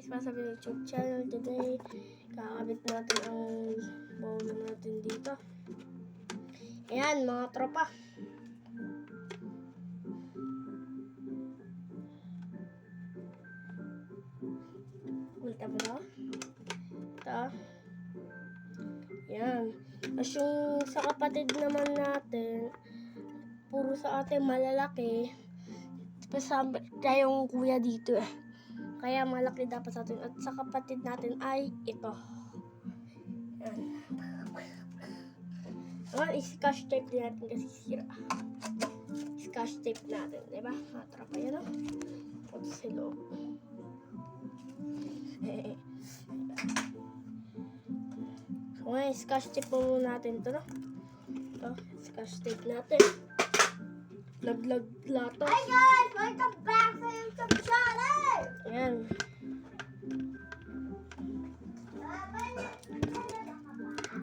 Guys, sa YouTube channel today, kakabit natin ang bowl natin dito. Ayan, mga tropa. Ulta mo na. Ito. Ayan. Tapos yung sa kapatid naman natin, puro sa atin malalaki. Kaya yung kuya dito eh. Kaya malaki dapat sa atin. At sa kapatid natin ay ito. Ayan. Ayan, scotch tape din natin kasi sira. Scotch tape natin, diba? Matrapa yan, no? At sa loob. So, ngayon, scotch tape mo natin ito, no? Ito, scotch tape natin. Laglag plato. Hi guys! Welcome back sa YouTube channel! Ayan.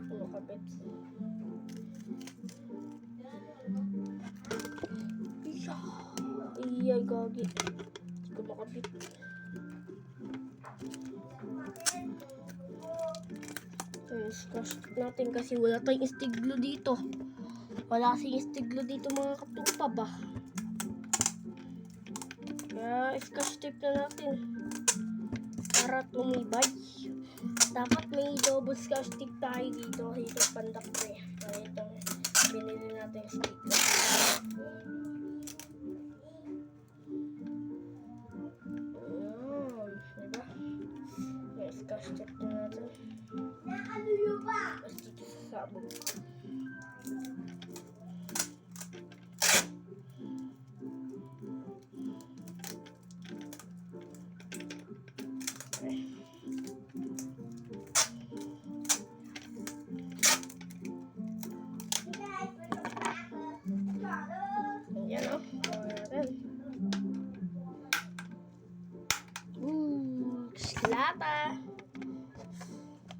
Ano kapit? Iyay, gagi. Hindi ko makapit. Ayan, scotch tape natin kasi wala tayong istiglo dito. Wala kasing istiglo dito mga katupa ba? Kaya scotch tape na natin. Para tumibay. Dapat may double scotch tape tayo dito. Dito pandak ko eh. Kaya itong binili natin yung sticker. Ayan. Diba? May scotch tape na natin. Nakalo ba? Tapos dito sa sabog. Ayan o. Lata.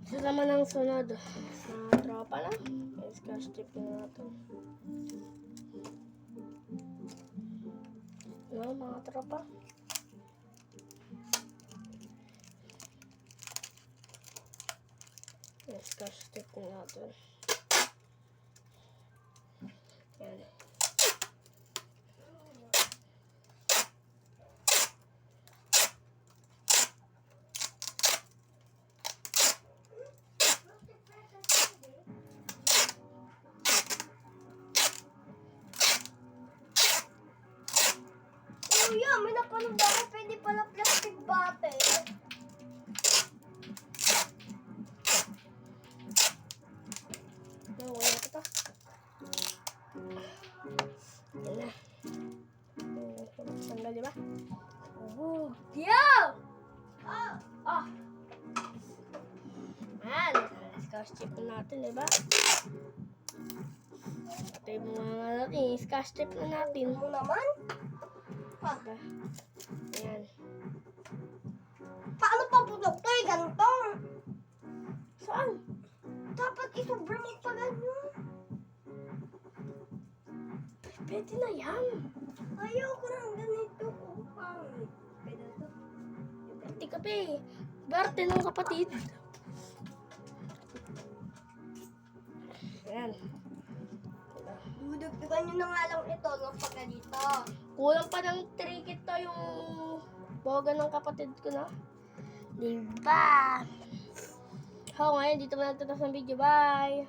Ito naman ang sunod. Sa tropa lang. May scotch tape na natin. No, mga tropa. May scotch tape na natin. Ayan. Kuya, may napanood ako. Pwede pala plastic bottle. No, wala ito. Yan na. Sandal, di ba? Oh, yeah! Oh! Ayan. Scotch tape natin, di ba? Ito yung mga natin. Scotch tape na natin. Mo naman? Diba? Ayan. Paano pa putok to eh? Ganito. Saan? Dapat isobra mo pala yun. Pwede na yan. Ayoko ng ganito. Pangit. Pwede to. Pwede ka pa eh. Berte ng kapatid. Ayan. Diba? Dudugtugan nyo na nga lang ito ng pagka dito. Kulang pa ng 3 kito yung boga ng kapatid ko na. Diba? So, ngayon dito na nagtatapos ng video. Bye!